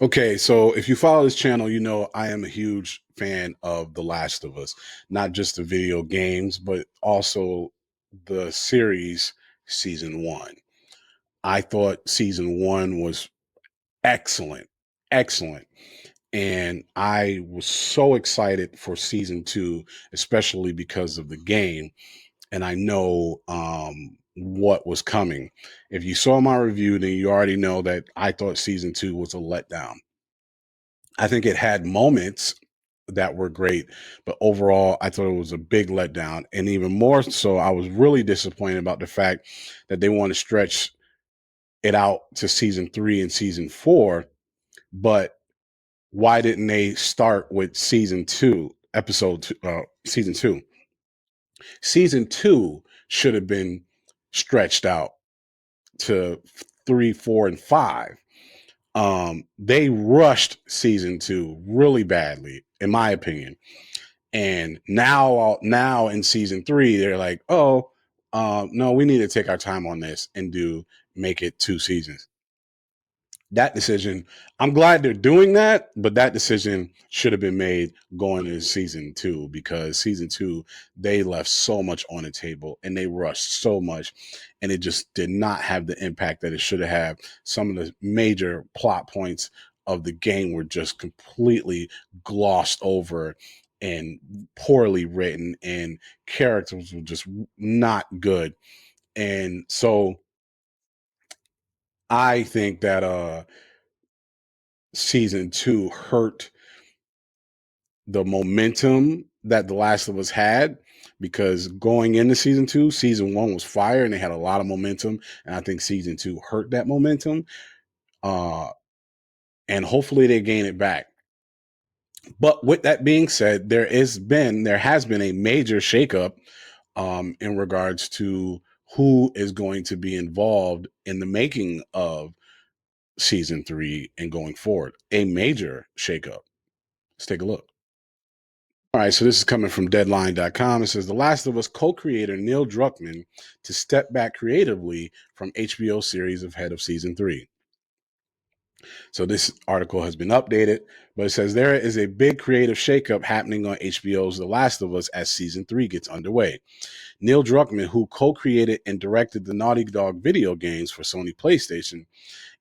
Okay, so if you follow this channel, you know I am a huge fan of The Last of Us, not just the video games, but also the series season one. I thought season one was excellent, excellent. And I was so excited for season two, especially because of the game. And I know what was coming. If you saw my review, then you already know that I thought season two was a letdown. I think it had moments that were great, but overall, I thought it was a big letdown. And even more so, I was really disappointed about the fact that they want to stretch it out to season three and season four. But why didn't they start with season two, episode two, season two? Season two should have been stretched out to three, four, and five. They rushed season two really badly, in my opinion. And now in season three, they're like, oh, no, we need to take our time on this and make it two seasons. That decision, I'm glad they're doing that, but that decision should have been made going into season two, because season two, they left so much on the table and they rushed so much, and it just did not have the impact that it should have had. Some of the major plot points of the game were just completely glossed over and poorly written, and characters were just not good. And so I think that season two hurt the momentum that The Last of Us had, because going into season two, season one was fire and they had a lot of momentum. And I think season two hurt that momentum. Uh, and hopefully they gain it back. But with that being said, there has been a major shakeup in regards to who is going to be involved in the making of season three and going forward. A major shakeup. Let's take a look. All right, so this is coming from deadline.com. It says The Last of Us co-creator Neil Druckmann to step back creatively from HBO series of head of season three. So this article has been updated, but it says there is a big creative shakeup happening on HBO's The Last of Us as season three gets underway. Neil Druckmann, who co-created and directed the Naughty Dog video games for Sony PlayStation,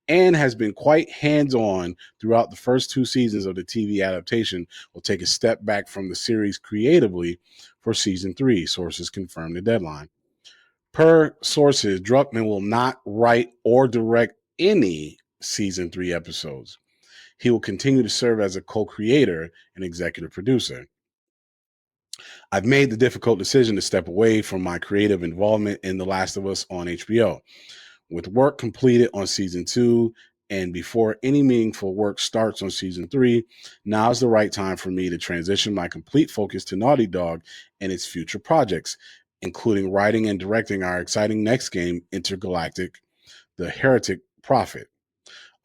and has been quite hands-on throughout the first two seasons of the TV adaptation, will take a step back from the series creatively for season three, sources confirmed the deadline. Per sources, Druckmann will not write or direct any season three episodes. He will continue to serve as a co-creator and executive producer. I've made the difficult decision to step away from my creative involvement in The Last of Us on HBO. With work completed on season two and before any meaningful work starts on season three, now is the right time for me to transition my complete focus to Naughty Dog and its future projects, including writing and directing our exciting next game, Intergalactic: The Heretic Prophet,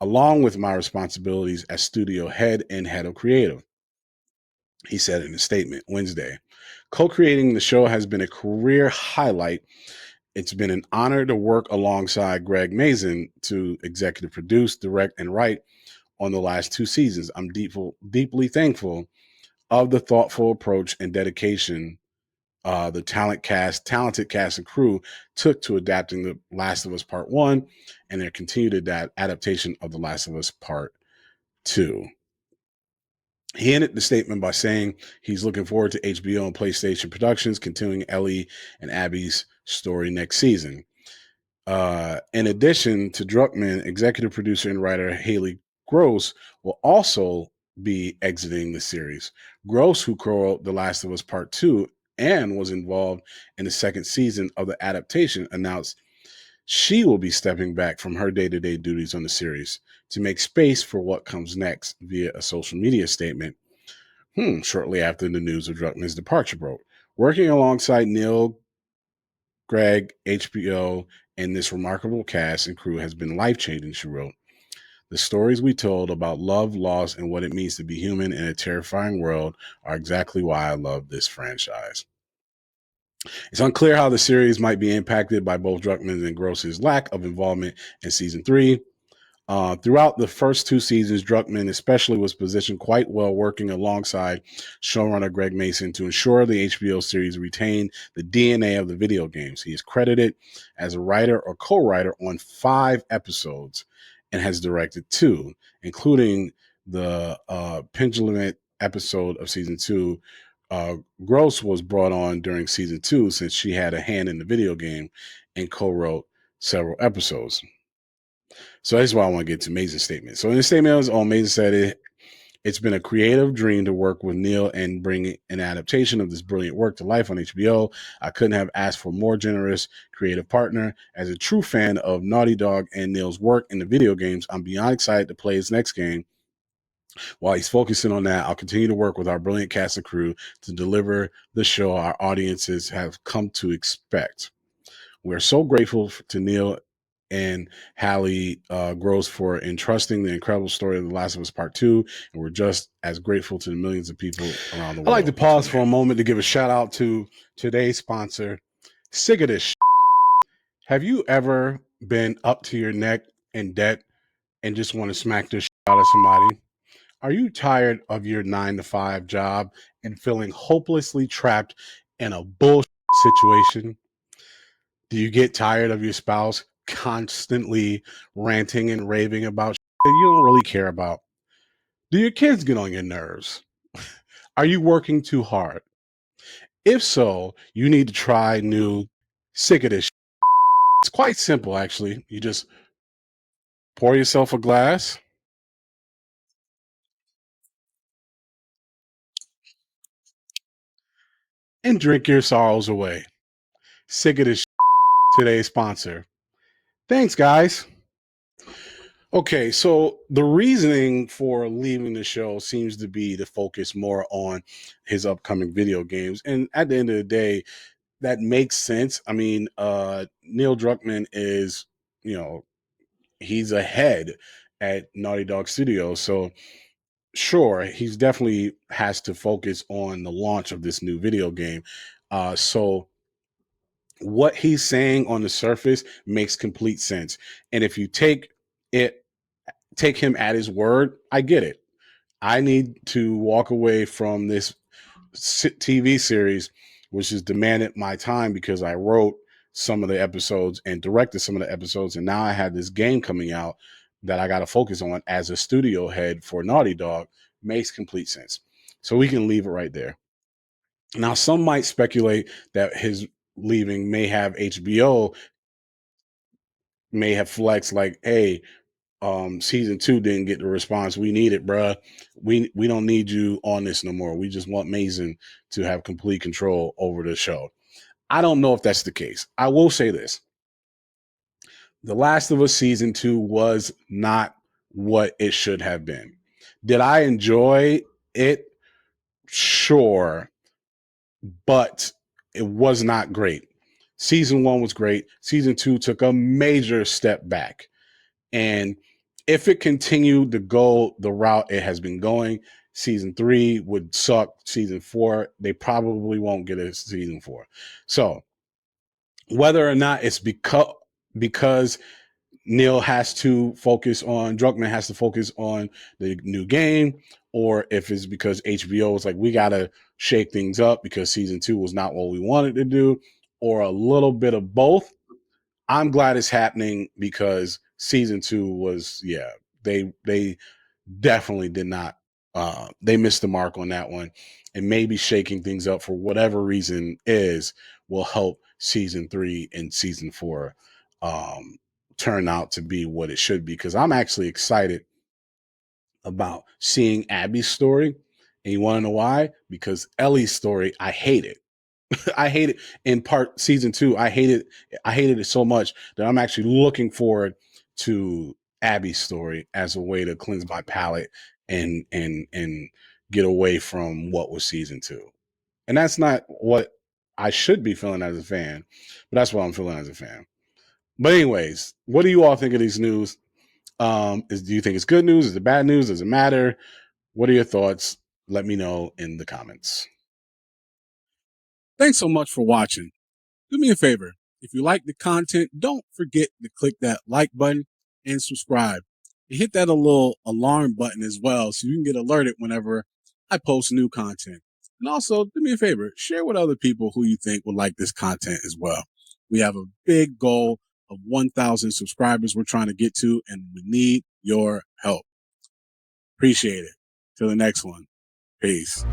along with my responsibilities as studio head and head of creative, he said in a statement Wednesday. Co-creating the show has been a career highlight. It's been an honor to work alongside Greg Mazin to executive produce, direct, and write on the last two seasons. I'm deeply thankful of the thoughtful approach and dedication the talented cast and crew took to adapting The Last of Us Part 1 and their continued adaptation of The Last of Us Part 2. He ended the statement by saying he's looking forward to HBO and PlayStation Productions continuing Ellie and Abby's story next season. In addition to Druckmann, executive producer and writer Haley Gross will also be exiting the series. Gross, who co-wrote The Last of Us Part 2 and was involved in the second season of the adaptation, announced she will be stepping back from her day-to-day duties on the series to make space for what comes next via a social media statement. Shortly after the news of Druckmann's departure broke. Working alongside Neil, Greg, HBO, and this remarkable cast and crew has been life-changing, she wrote. The stories we told about love, loss, and what it means to be human in a terrifying world are exactly why I love this franchise. It's unclear how the series might be impacted by both Druckmann and Gross's lack of involvement in season three. Throughout the first two seasons, Druckmann especially was positioned quite well, working alongside showrunner Greg Mason to ensure the HBO series retained the DNA of the video games. He is credited as a writer or co-writer on 5 episodes and has directed 2, including the penultimate episode of season 2. Gross was brought on during season 2 since she had a hand in the video game and co-wrote several episodes. So that's why I want to get to Mason's statement. So in his statement, Mason said it's been a creative dream to work with Neil and bring an adaptation of this brilliant work to life on HBO. I couldn't have asked for a more generous creative partner. As a true fan of Naughty Dog and Neil's work in the video games, I'm beyond excited to play his next game. While he's focusing on that, I'll continue to work with our brilliant cast and crew to deliver the show our audiences have come to expect. We're so grateful to Neil and Hallie Gross for entrusting the incredible story of The Last of Us Part 2, and we're just as grateful to the millions of people around the world. I'd like to pause for a moment to give a shout out to today's sponsor, Sick of This. Have you ever been up to your neck in debt and just want to smack the out of somebody? Are you tired of your 9-to-5 job and feeling hopelessly trapped in a bullshit situation? Do you get tired of your spouse constantly ranting and raving about shit that you don't really care about? Do your kids get on your nerves? Are you working too hard? If so, you need to try new Sick of This shit. It's quite simple, actually. You just pour yourself a glass and drink your sorrows away. Sick of This shit, today's sponsor. Thanks, guys. Okay, so the reasoning for leaving the show seems to be to focus more on his upcoming video games. And at the end of the day, that makes sense. I mean, Neil Druckmann is, you know, he's ahead at Naughty Dog Studios. So sure, he's definitely has to focus on the launch of this new video game. So what he's saying on the surface makes complete sense. And if you take him at his word, I get it. I need to walk away from this TV series, which has demanded my time because I wrote some of the episodes and directed some of the episodes. And now I have this game coming out that I got to focus on as a studio head for Naughty Dog. Makes complete sense. So we can leave it right there. Now, some might speculate that his leaving may have HBO may have flexed like, hey, season 2 didn't get the response we needed, bruh. We don't need you on this no more. We just want Mason to have complete control over the show. I don't know if that's the case. I will say this. The Last of Us season 2 was not what it should have been. Did I enjoy it? Sure, but it was not great. Season 1 was great. Season 2 took a major step back. And if it continued to go the route it has been going, season 3 would suck. Season 4, they probably won't get a season 4. So whether or not it's because Neil has to focus on Druckmann has to focus on the new game, or if it's because HBO was like, we gotta shake things up because season 2 was not what we wanted to do, or a little bit of both. I'm glad it's happening because season 2 was, yeah, they definitely did not they missed the mark on that one. And maybe shaking things up for whatever reason is will help season 3 and season 4 um turn out to be what it should be. Because I'm actually excited about seeing Abby's story. And you want to know why? Because Ellie's story, I hate it. I hate it in part season 2. I hated it so much that I'm actually looking forward to Abby's story as a way to cleanse my palate and get away from what was season 2. And that's not what I should be feeling as a fan, but that's what I'm feeling as a fan. But anyways, what do you all think of these news? Do you think it's good news? Is it bad news? Does it matter? What are your thoughts? Let me know in the comments. Thanks so much for watching. Do me a favor. If you like the content, don't forget to click that like button and subscribe. hit that a little alarm button as well so you can get alerted whenever I post new content. And also, do me a favor, share with other people who you think would like this content as well. We have a big goal of 1,000 subscribers we're trying to get to, and we need your help. Appreciate it. Till the next one. Peace.